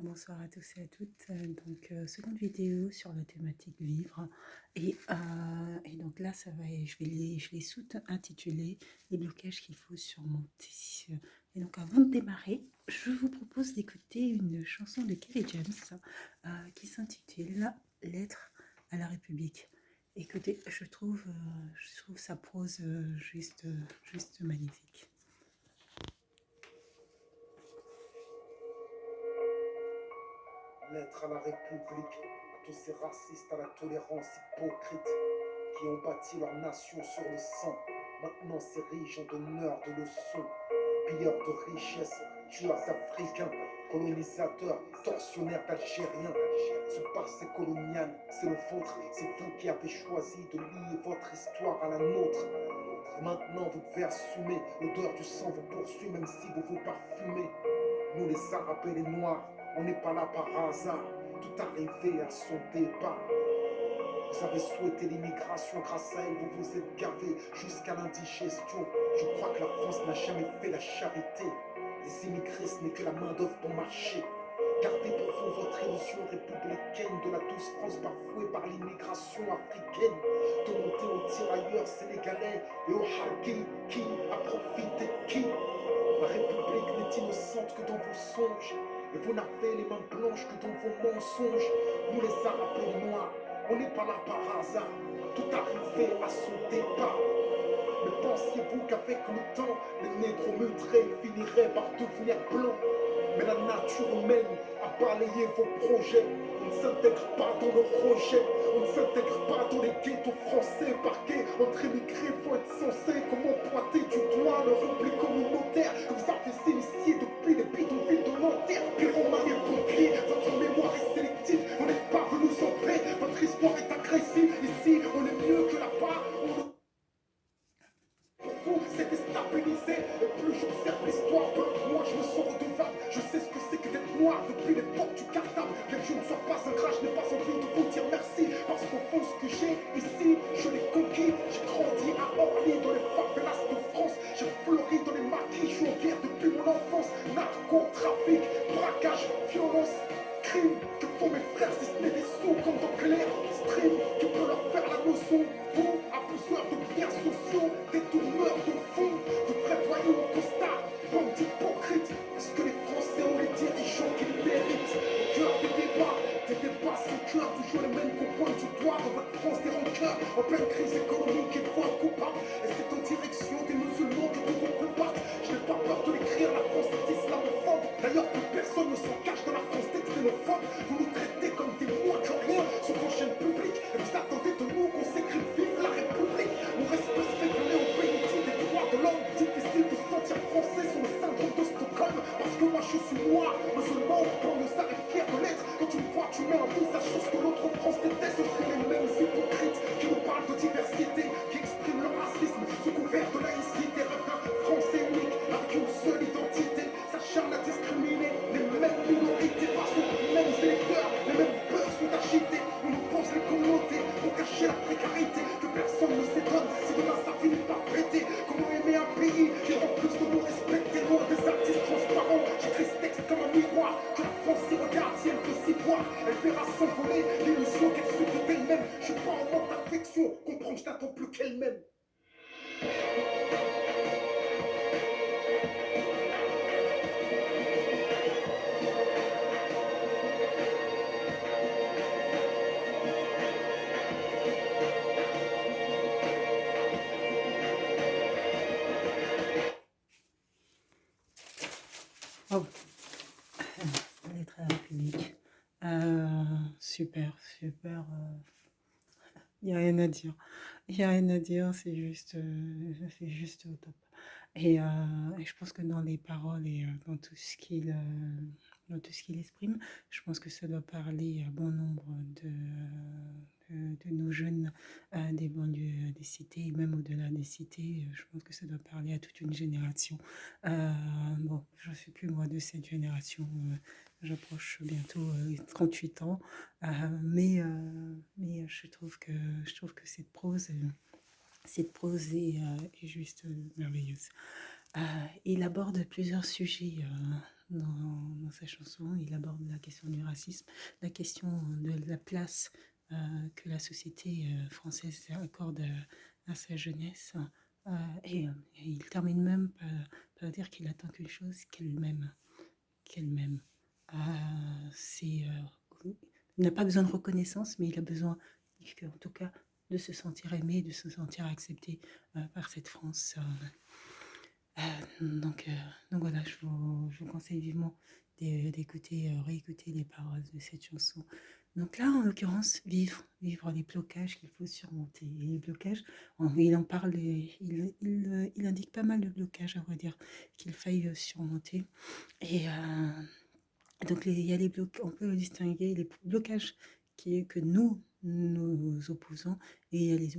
Bonsoir à tous et à toutes. Seconde vidéo sur la thématique vivre. Et donc là, je les sous-intituler les blocages qu'il faut surmonter. Et donc avant de démarrer, je vous propose d'écouter une chanson de Kelly James qui s'intitule Lettre à la République. Écoutez, je trouve sa prose juste magnifique. Lettre à la République, à tous ces racistes à la tolérance hypocrite qui ont bâti leur nation sur le sang. Maintenant s'érigeant d'honneur, de leçons, pilleurs de richesses, tueurs d'Africains, colonisateurs, tortionnaires d'Algériens. Ce passé colonial, c'est le vôtre, c'est vous qui avez choisi de lier votre histoire à la nôtre. Et maintenant vous devez assumer, l'odeur du sang vous poursuit même si vous vous parfumez. Nous les Arabes et les Noirs, on n'est pas là par hasard, tout arrivé à son départ. Vous avez souhaité l'immigration, grâce à elle vous vous êtes gavé jusqu'à l'indigestion. Je crois que la France n'a jamais fait la charité. Les immigrés ce n'est que la main d'œuvre pour marcher. Gardez pour vous votre illusion républicaine de la douce France bafouée par l'immigration africaine. De monter aux tirailleurs sénégalais et aux harkis qui a profité de qui. La République n'est innocente que dans vos songes, et vous n'avez les mains blanches que dans vos mensonges. Nous les Arabes et les Noirs, on n'est pas là par hasard, tout arrivé à son départ. Mais pensiez-vous qu'avec le temps, les négros mutrés finiraient par devenir blancs? Mais la nature humaine a balayé vos projets. On ne s'intègre pas dans le rejet, on ne s'intègre pas dans les ghettos français parqués. Entre émigrés, faut être censé comment pointer du doigt le repli communautaire que vous avez initié depuis les bidonvilles de Nanterre. Pyromanes et pompiers, votre mémoire est sélective, on n'est pas venus en paix, votre histoire est agressive. Ici, on est mieux que là-bas, pour vous, c'est déstabilisé. Et plus j'observe l'histoire, moi je me sens redevable. Je sais ce que c'est que d'être noir depuis l'époque du cartable. Bien que je ne sois pas un gras, je n'ai pas envie de vous dire merci. Parce qu'au fond, ce que j'ai ici, je l'ai conquis. J'ai grandi à Orly, dans les favelas de France. J'ai fleuri dans les maquis, je suis en guerre depuis mon enfance. Narcotrafic, braquage, violence, crime. Que font mes frères si ce n'est des sous comme dans Clair Stream? Qui peut leur faire la leçon? Vous, abuseurs de biens sociaux, détourneurs de fonds, de vrais voyous au costard, bande d'hypocrites. Est-ce que les Français ont les dirigeants qu'ils méritent? Au cœur des débats sans cœur, toujours les mêmes qu'on pointe du doigt dans votre France des rancœurs. En pleine crise économique, il faut un coupable. Et c'est en direction des musulmans que nous vous combattre. Je n'ai pas peur de l'écrire, la France est islamophobe. D'ailleurs, plus personne ne s'en cache de la France d'être xénophobe. Vous nous traitez comme des moins que rien sur vos chaînes publiques. Et vous attendez de nous qu'on s'écrive vive la République. On reste peu se révéler au pays des droits de l'homme. Difficile de se sentir français sur le syndrome de Stockholm. Parce que moi je suis noir, musulman, banlieusard et fier de l'être. Quand tu me vois, tu mets un visage sur ce que l'autre France déteste. Ce sont les mêmes hypocrites qui nous parlent de diversité, qui expriment leur racisme sous couvert de laïcité. Rêve d'un français unique avec une seule identité, s'acharne à discriminer les mêmes minorités face aux mêmes électeurs. Les mêmes peurs sont agités, on nous pense les communautés pour cacher la précarité. Que personne ne s'étonne si demain ça finit par péter. Comment aimer un pays qui en plus de nous respecter, loin des artistes transparents? J'écris ce texte comme un miroir, que la France s'y regarde si elle veut s'y voir. Elle verra s'envoler l'illusion qu'elle souffre d'elle-même. Je suis pas en manque d'affection, comprends que je n'attends plus qu'elle-même. Oh, lettre à la République. Super, super. Il n'y a rien à dire. Il n'y a rien à dire, c'est juste au top. Et je pense que dans les paroles et dans tout ce qu'il exprime, je pense que ça doit parler à bon nombre de nos jeunes des banlieues, des cités, et même au-delà des cités. Je pense que ça doit parler à toute une génération. Bon, je ne suis plus moi de cette génération. J'approche bientôt 38 ans. Mais je trouve que cette prose est juste merveilleuse. Il aborde plusieurs sujets dans sa chanson, il aborde la question du racisme, la question de la place que la société française accorde à sa jeunesse. Euh, et il termine même par dire qu'il attend qu'une chose, qu'elle m'aime. C'est, il n'a pas besoin de reconnaissance, mais il a besoin, en tout cas, de se sentir aimé, de se sentir accepté par cette France. Donc voilà, je vous conseille vivement d'écouter, réécouter les paroles de cette chanson. Donc là, en l'occurrence, vivre les blocages qu'il faut surmonter. Et les blocages, il en parle, il indique pas mal de blocages, à vrai dire, qu'il faille surmonter. Et donc il y a les blocages, on peut distinguer les blocages que nous opposons, et il y a les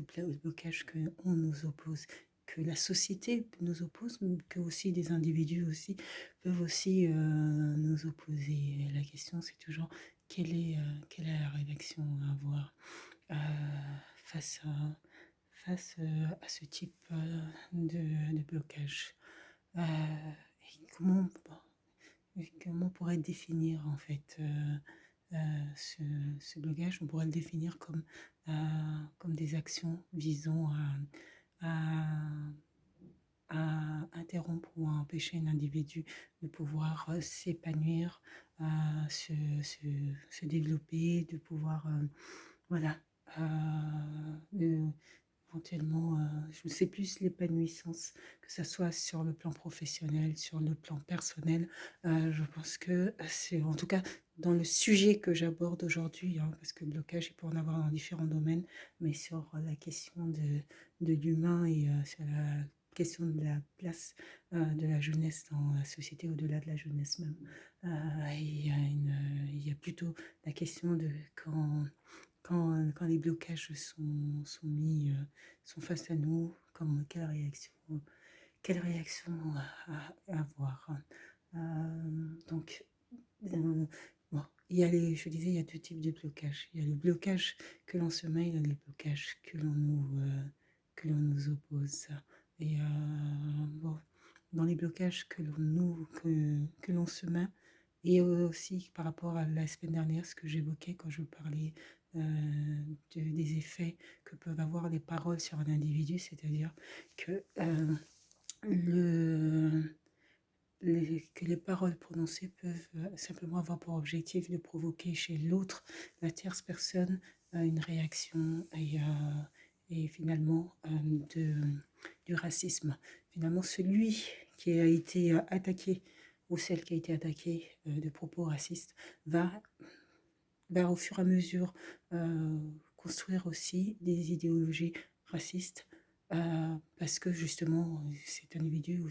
blocages que on nous oppose, que la société nous oppose, mais que aussi des individus aussi peuvent aussi nous opposer. Et la question, c'est toujours quelle est la réaction à avoir euh, face à ce type de blocage. Et comment on pourrait définir en fait ce blocage? On pourrait le définir comme des actions visant à, interrompre ou à empêcher un individu de pouvoir s'épanouir, se développer, de pouvoir, voilà, euh, éventuellement, c'est plus l'épanouissance, que ça soit sur le plan professionnel, sur le plan personnel. Je pense que c'est, en tout cas, dans le sujet que j'aborde aujourd'hui, hein, parce que le blocage, il peut en avoir dans différents domaines, mais sur la question de l'humain et sur la question de la place de la jeunesse dans la société, au-delà de la jeunesse même. Il y a plutôt la question de quand les blocages sont mis, sont face à nous, comme quelle réaction avoir. Donc, bon, je disais, il y a deux types de blocages. Il y a le blocage que l'on se met, il y a les blocages que l'on nous oppose. Et bon, dans les blocages que l'on se met, et aussi par rapport à la semaine dernière, ce que j'évoquais quand je parlais des effets que peuvent avoir les paroles sur un individu, c'est-à-dire que, le, que les paroles prononcées peuvent simplement avoir pour objectif de provoquer chez l'autre, la tierce personne, une réaction et finalement du racisme. Finalement, celui qui a été attaqué ou celle qui a été attaquée de propos racistes va au fur et à mesure construire aussi des idéologies racistes parce que justement cet individu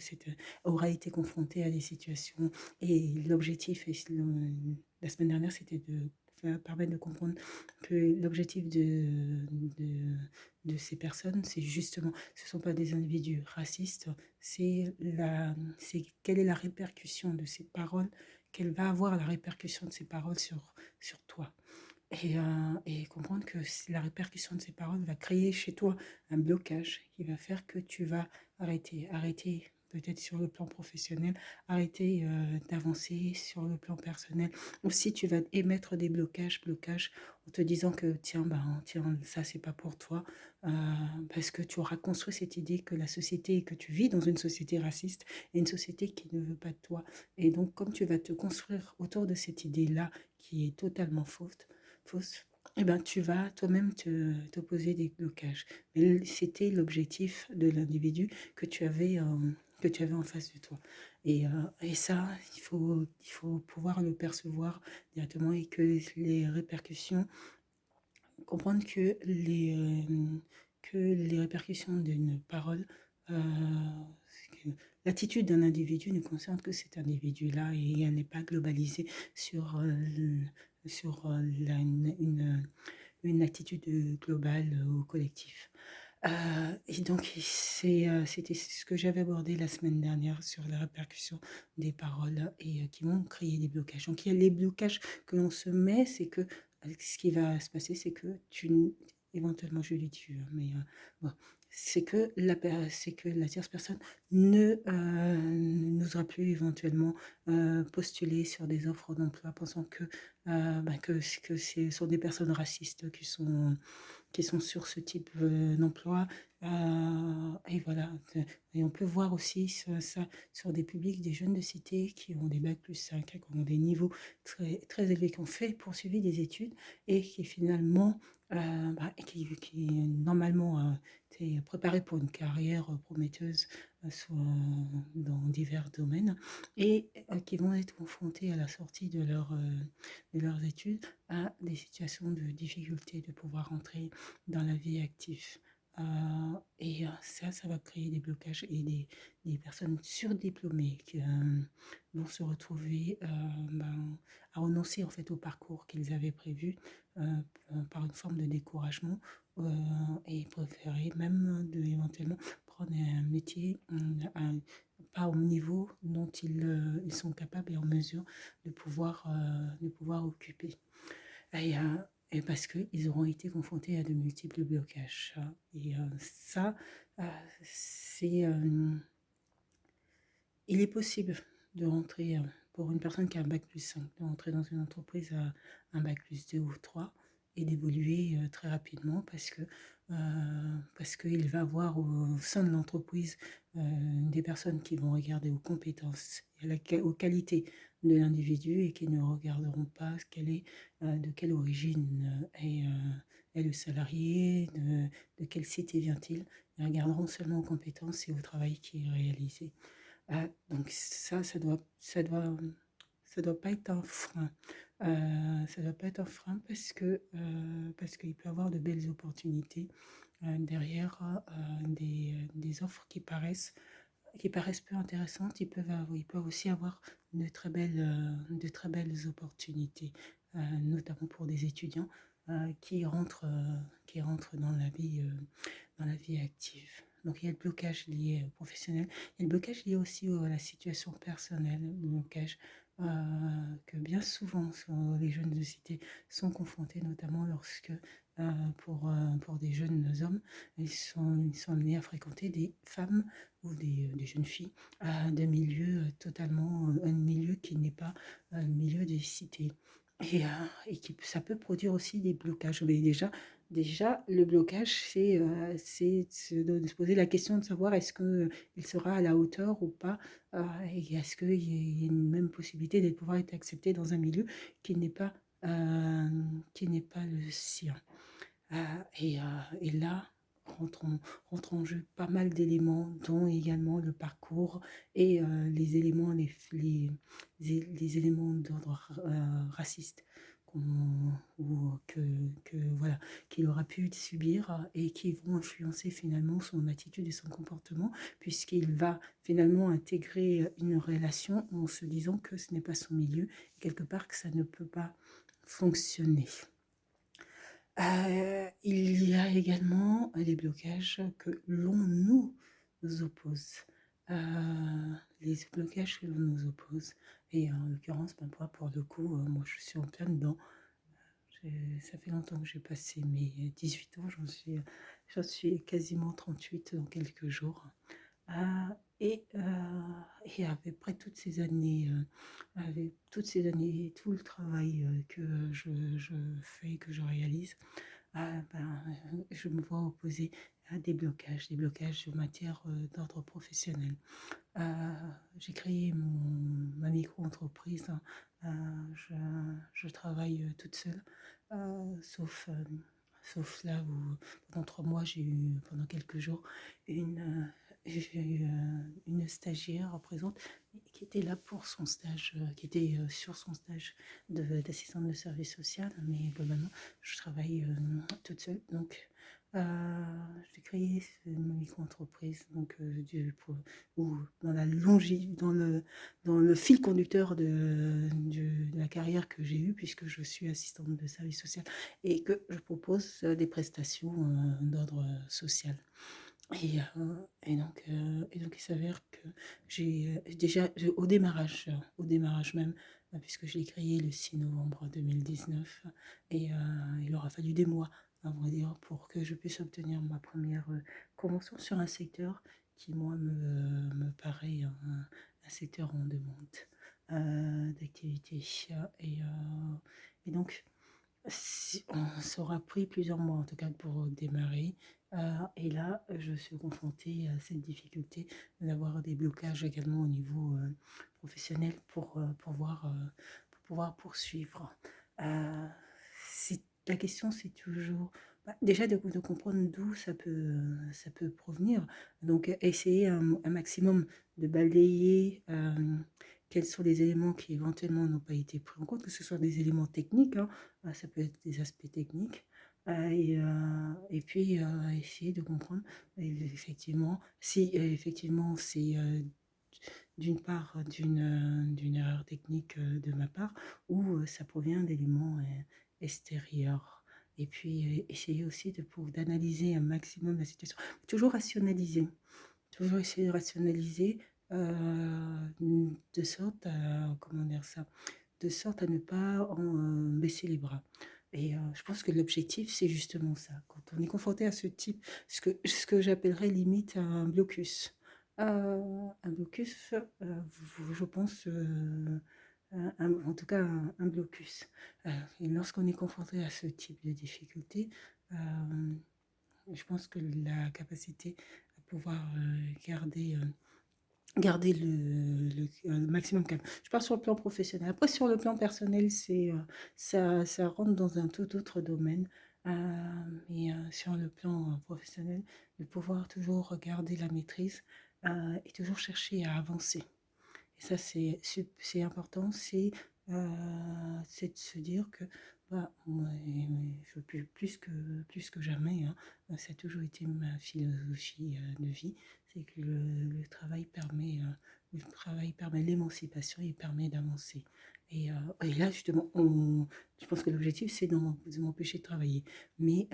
aura été confronté à des situations et l'objectif, la semaine dernière, c'était de permettre de comprendre que l'objectif de ces personnes, c'est justement, ce ne sont pas des individus racistes, c'est quelle est la répercussion de ces paroles, quelle va avoir la répercussion de ces paroles sur toi. Et comprendre que la répercussion de ces paroles va créer chez toi un blocage qui va faire que tu vas arrêter peut-être sur le plan professionnel, arrêter d'avancer sur le plan personnel. Aussi, tu vas émettre des blocages en te disant que tiens, ça c'est pas pour toi, euh, parce que tu auras construit cette idée que la société, que tu vis dans une société raciste et une société qui ne veut pas de toi. Et donc, comme tu vas te construire autour de cette idée-là qui est totalement fausse, eh ben, tu vas toi-même t'opposer des blocages. Mais c'était l'objectif de l'individu que tu avais en face de toi. Et ça, il faut pouvoir le percevoir directement et que les répercussions, comprendre que les répercussions d'une parole, l'attitude d'un individu ne concerne que cet individu-là et elle n'est pas globalisée sur, une attitude globale au collectif. Et donc, c'était ce que j'avais abordé la semaine dernière sur la répercussion des paroles et qui vont créer des blocages. Donc, il y a les blocages que l'on se met, c'est que ce qui va se passer, c'est que éventuellement, je l'ai dit, mais bon, c'est que la tierce personne ne n'osera plus éventuellement postuler sur des offres d'emploi, pensant que ce sont des personnes racistes qui sont sur ce type d'emploi. Et voilà. Et on peut voir aussi ça sur des publics, des jeunes de cité qui ont des bacs plus 5, qui ont des niveaux très élevés, qui ont fait poursuivi des études et qui finalement, qui normalement étaient préparés pour une carrière prometteuse dans divers domaines et qui vont être confrontés à la sortie de leurs études à des situations de difficulté de pouvoir entrer dans la vie active. Ça va créer des blocages et des personnes surdiplômées qui vont se retrouver à renoncer en fait au parcours qu'ils avaient prévu par une forme de découragement et préférer même éventuellement prendre un métier pas au niveau dont ils sont capables et en mesure de pouvoir occuper. Et, euh, et parce qu'ils auront été confrontés à de multiples blocages. Et ça, euh, c'est, il est possible de rentrer, pour une personne qui a un bac plus 5, de rentrer dans une entreprise à un bac plus 2 ou 3 et d'évoluer très rapidement parce qu'il va avoir au sein de l'entreprise des personnes qui vont regarder aux compétences et aux qualités de l'individu et qui ne regarderont pas de quelle origine est le salarié, de quelle cité vient-il. Ils regarderont seulement aux compétences et au travail qui est réalisé. Donc ça doit pas être un frein. Ça doit pas être un frein parce qu'il peut y avoir de belles opportunités derrière des offres qui paraissent peu intéressantes. Ils peuvent aussi avoir de très belles opportunités, notamment pour des étudiants qui rentrent dans la vie active. Donc il y a le blocage lié au professionnel, il y a le blocage lié aussi à la situation personnelle, le blocage que bien souvent les jeunes de cité sont confrontés, notamment lorsque pour des jeunes hommes, ils sont amenés à fréquenter des femmes ou des jeunes filles de milieux un milieu qui n'est pas le milieu des cités. Ça peut produire aussi des blocages. Mais déjà le blocage, c'est de se poser la question de savoir est-ce qu'il sera à la hauteur ou pas, et est-ce qu'il y a une même possibilité de pouvoir être accepté dans un milieu qui n'est pas, euh, qui n'est pas le sien. Et là, rentrent en, rentrent en jeu pas mal d'éléments, dont également le parcours et les éléments, les éléments d'ordre raciste voilà, qu'il aura pu subir et qui vont influencer finalement son attitude et son comportement, puisqu'il va finalement intégrer une relation en se disant que ce n'est pas son milieu, et quelque part que ça ne peut pas fonctionner. Il y a également les blocages que l'on nous oppose. Les blocages que l'on nous oppose. Et en l'occurrence, pour le coup, moi je suis en plein dedans. Ça fait longtemps que j'ai passé mes 18 ans, j'en suis quasiment 38 dans quelques jours. Ah, et après toutes ces années, tout le travail que je fais, que je réalise, je me vois opposer à des blocages en matière d'ordre professionnel. J'ai créé ma micro-entreprise, hein. Je travaille toute seule, sauf, là où pendant 3 mois, pendant quelques jours, j'ai eu une stagiaire présente qui était là pour son stage, qui était sur son stage d'assistante de service social, mais globalement, je travaille toute seule. Donc, j'ai créé une micro-entreprise donc, où dans le fil conducteur de la carrière que j'ai eue, puisque je suis assistante de service social et que je propose des prestations d'ordre social. Et donc, il s'avère que j'ai déjà, au démarrage même, puisque je l'ai créé le 6 novembre 2019, et il aura fallu des mois à vrai dire, pour que je puisse obtenir ma première convention sur un secteur qui, moi, me paraît un secteur en demande d'activité. Et, euh, et donc, ça aura pris plusieurs mois, en tout cas, pour démarrer. Et là, je suis confrontée à cette difficulté d'avoir des blocages également au niveau professionnel pour pouvoir poursuivre. Euh, la question, c'est toujours déjà de comprendre d'où ça peut provenir. Donc, essayer un maximum de balayer quels sont les éléments qui éventuellement n'ont pas été pris en compte, que ce soit des éléments techniques, hein, ça peut être des aspects techniques. Et puis essayer de comprendre effectivement si effectivement c'est d'une part d'une erreur technique de ma part ou ça provient d'éléments extérieurs. Et puis essayer aussi d'analyser un maximum la situation. Toujours rationaliser. Toujours essayer de rationaliser de sorte à, comment dire ça, de sorte à ne pas baisser les bras. Et je pense que l'objectif, c'est justement ça. Quand on est confronté à ce type, ce que j'appellerais limite un blocus. Un blocus, je pense, en tout cas un blocus. Et lorsqu'on est confronté à ce type de difficulté, euh, je pense que la capacité à pouvoir garder le maximum calme. Je parle sur le plan professionnel. Après, sur le plan personnel, ça rentre dans un tout autre domaine. Mais sur le plan professionnel, de pouvoir toujours garder la maîtrise et toujours chercher à avancer. Et ça, c'est important, c'est de se dire que moi, je peux plus que jamais, hein, ça a toujours été ma philosophie de vie, c'est que le travail permet l'émancipation, il permet d'avancer. Et là, justement, je pense que l'objectif, c'est de m'empêcher de travailler. Mais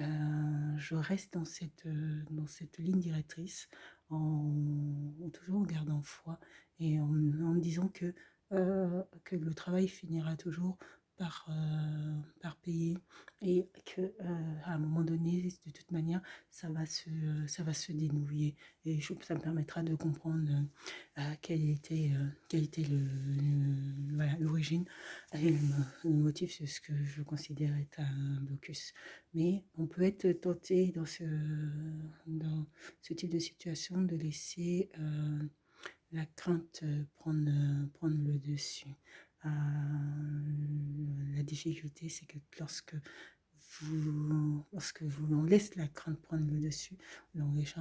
je reste dans cette ligne directrice toujours en gardant foi et en me disant que le travail finira toujours par payer et que à un moment donné, de toute manière, ça va se dénouer. Et ça me permettra de comprendre quel était voilà, l'origine et le motif de ce que je considère être un blocus. Mais on peut être tenté dans ce type de situation de laisser la crainte prendre le dessus. Euh, la difficulté, c'est que lorsque vous on laisse la crainte prendre le dessus, donc déjà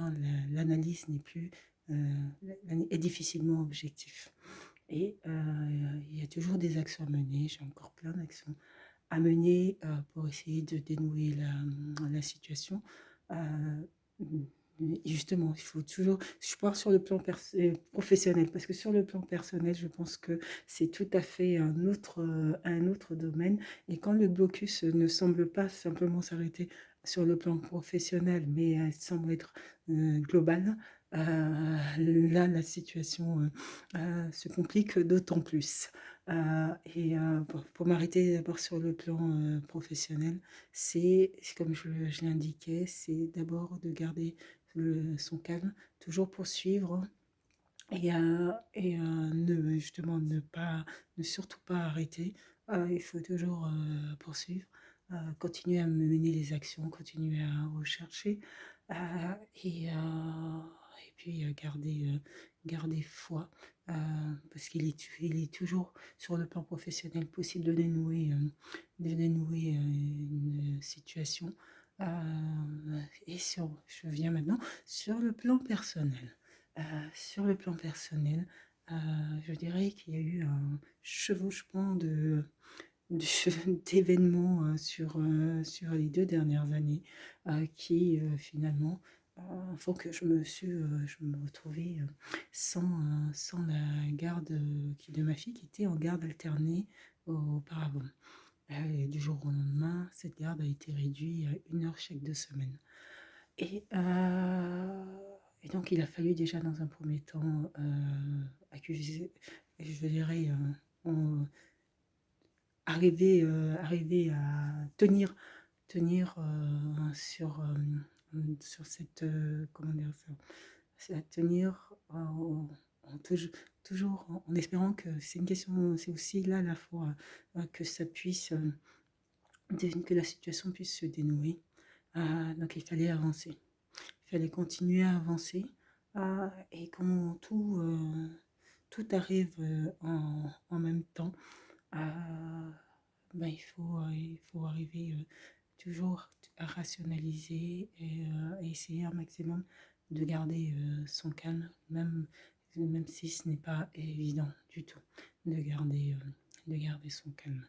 l'analyse n'est plus est difficilement objectif. Et il y a toujours des actions à mener. J'ai encore plein d'actions à mener pour essayer de dénouer la situation. Euh, Justement, il faut toujours, je pars sur le plan professionnel, parce que sur le plan personnel, je pense que c'est tout à fait un autre domaine. Et quand le blocus ne semble pas simplement s'arrêter sur le plan professionnel, mais semble être global, là, la situation se complique d'autant plus. Pour m'arrêter d'abord sur le plan professionnel, comme je l'indiquais, c'est d'abord de garder son calme, toujours poursuivre justement ne surtout pas arrêter. Il faut toujours poursuivre, continuer à mener les actions, continuer à rechercher euh, et, euh, et puis garder foi euh, parce il est toujours sur le plan professionnel possible de dénouer une situation. Je viens maintenant sur le plan personnel. Sur le plan personnel, je dirais qu'il y a eu un chevauchement d'événements sur les 2 dernières années qui finalement font que je me retrouvais sans la garde de ma fille qui était en garde alternée auparavant. Et du jour au lendemain, cette garde a été réduite à 1 heure chaque 2 semaines. Et, euh, et donc, il a fallu déjà dans un premier temps accuser, je dirais, arriver à tenir tenir sur cette, comment dire ça, c'est à tenir toujours en espérant que c'est une question, c'est aussi là la foi, que ça puisse, que la situation puisse se dénouer. Donc il fallait avancer, il fallait continuer à avancer, et quand tout arrive en même temps, ben, il faut arriver toujours à rationaliser et essayer un maximum de garder son calme, même si ce n'est pas évident du tout de garder son calme.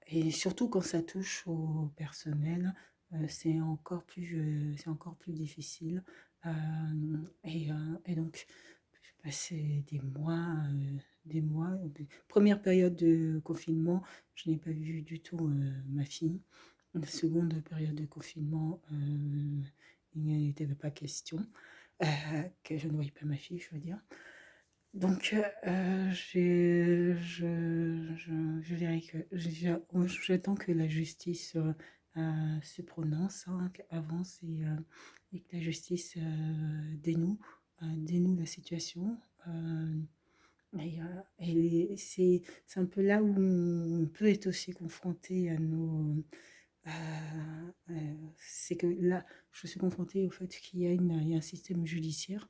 Et surtout quand ça touche au personnel, c'est encore plus difficile. Et donc, j'ai passé des mois. Première période de confinement, je n'ai pas vu du tout ma fille. La seconde période de confinement, il n'était pas question que je ne voyais pas ma fille, je veux dire. Donc, je dirais que j'attends que la justice se prononce, hein, avance et que la justice dénoue la situation. C'est un peu là où on peut être aussi confronté à nos... c'est que là, je suis confrontée au fait il y a un système judiciaire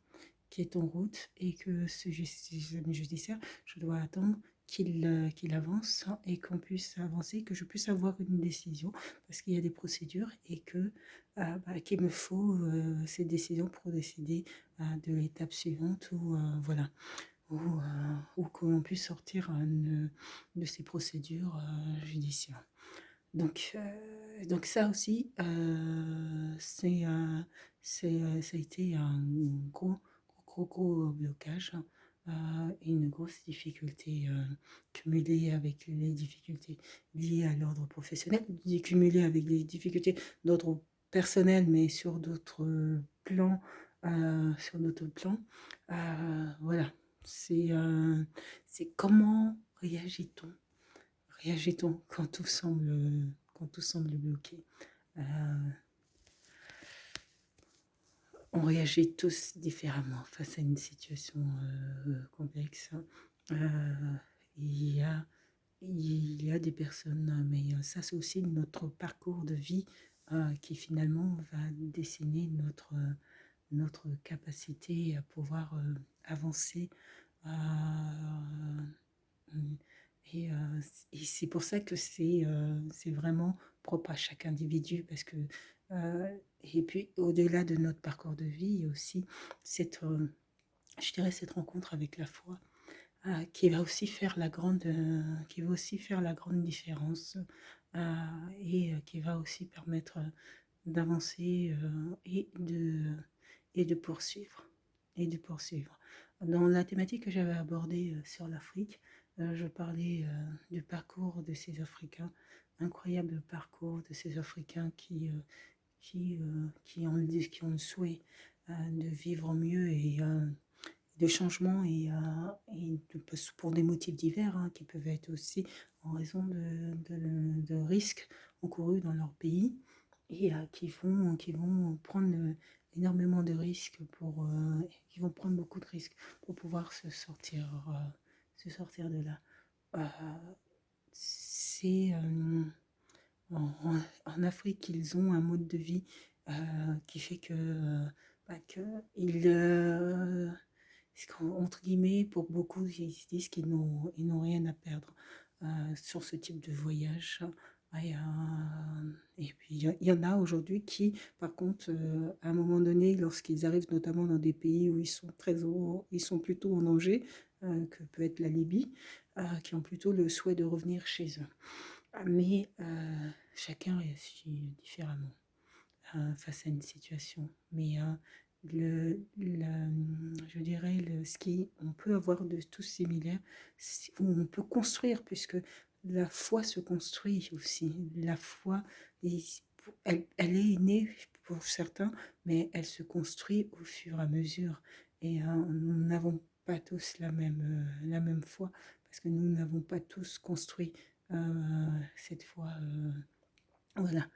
qui est en route et que ce système judiciaire, je dois attendre qu'il avance, hein, et qu'on puisse avancer, que je puisse avoir une décision parce qu'il y a des procédures et qu'il me faut ces décisions pour décider de l'étape suivante ou voilà ou qu'on puisse sortir de ces procédures judiciaires. Donc ça aussi, ça a été un gros blocage, et une grosse difficulté cumulée avec les difficultés liées à l'ordre professionnel, cumulée avec les difficultés d'ordre personnel, mais sur d'autres plans. Voilà, c'est comment réagit-on quand tout semble bloqué. Euh, on réagit tous différemment face à une situation complexe. Euh, il y a, il y a des personnes, mais ça c'est aussi notre parcours de vie qui finalement va dessiner notre capacité à pouvoir avancer. Euh, Et, et c'est pour ça que c'est vraiment propre à chaque individu parce que et puis au-delà de notre parcours de vie, il y a aussi je dirais cette rencontre avec la foi qui va aussi faire la grande différence qui va aussi permettre d'avancer et de poursuivre et de poursuivre. Dans la thématique que j'avais abordée sur l'Afrique, je parlais du parcours de ces Africains, incroyable parcours de ces Africains qui ont le souhait de vivre mieux et de changement pour des motifs divers hein, qui peuvent être aussi en raison de risques encourus dans leur pays et qui vont prendre énormément de risques qui vont prendre beaucoup de risques pour pouvoir se sortir de là. C'est en Afrique, ils ont un mode de vie qui fait que entre guillemets, pour beaucoup, ils se disent ils n'ont rien à perdre sur ce type de voyage. Et puis, il y en a aujourd'hui qui, par contre, à un moment donné, lorsqu'ils arrivent notamment dans des pays où ils sont plutôt en danger, que peut être la Libye, qui ont plutôt le souhait de revenir chez eux. Mais chacun réagit différemment face à une situation. Mais je dirais, on peut avoir de tous similaire, où on peut construire, puisque la foi se construit aussi. La foi, elle est née pour certains, mais elle se construit au fur et à mesure. Et nous n'avons pas tous la même foi, parce que nous n'avons pas tous construit cette foi Voilà.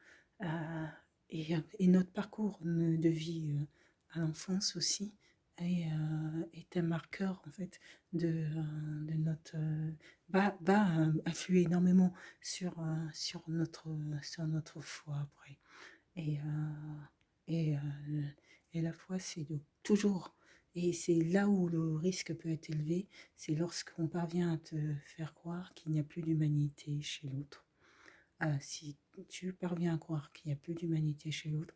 Et notre parcours de vie à l'enfance aussi est un marqueur en fait de notre va influer énormément sur notre foi après. Et, et, et la foi, c'est de toujours. Et c'est là où le risque peut être élevé, c'est lorsqu'on parvient à te faire croire qu'il n'y a plus d'humanité chez l'autre. Si tu parviens à croire qu'il n'y a plus d'humanité chez l'autre,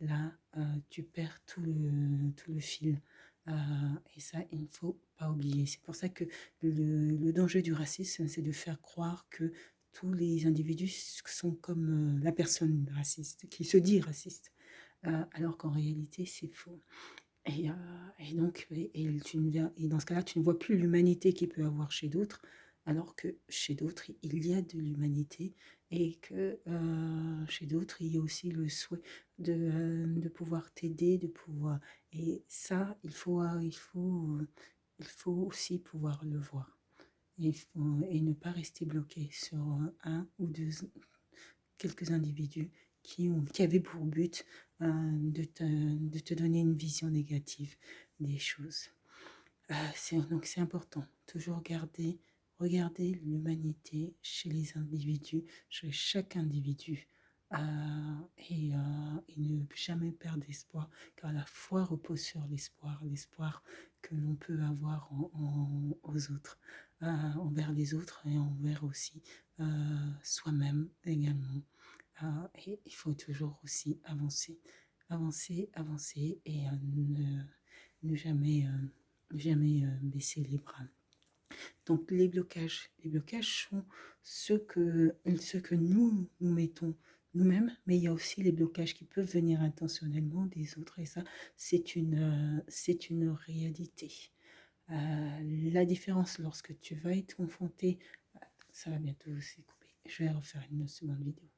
là, tu perds tout le fil. Euh, et ça, il ne faut pas oublier. C'est pour ça que le danger du racisme, c'est de faire croire que tous les individus sont comme la personne raciste, qui se dit raciste, alors qu'en réalité, c'est faux. Et donc, et dans ce cas-là, tu ne vois plus l'humanité qu'il peut avoir chez d'autres, alors que chez d'autres, il y a de l'humanité et que chez d'autres, il y a aussi le souhait de pouvoir t'aider, de pouvoir. Et ça, il faut aussi pouvoir le voir. Et ne pas rester bloqué sur un ou deux, quelques individus qui avaient pour but de te donner une vision négative des choses. Donc c'est important, toujours regarder l'humanité chez les individus, chez chaque individu. Et ne jamais perdre espoir, car la foi repose sur l'espoir que l'on peut avoir aux autres, envers les autres et envers aussi soi-même également. Et il faut toujours aussi avancer et ne jamais, baisser les bras. Donc les blocages sont ce que nous mettons nous-mêmes, mais il y a aussi les blocages qui peuvent venir intentionnellement des autres, et ça, c'est une réalité. La différence lorsque tu vas être confronté, ça va bientôt s'est coupé. Je vais refaire une seconde vidéo.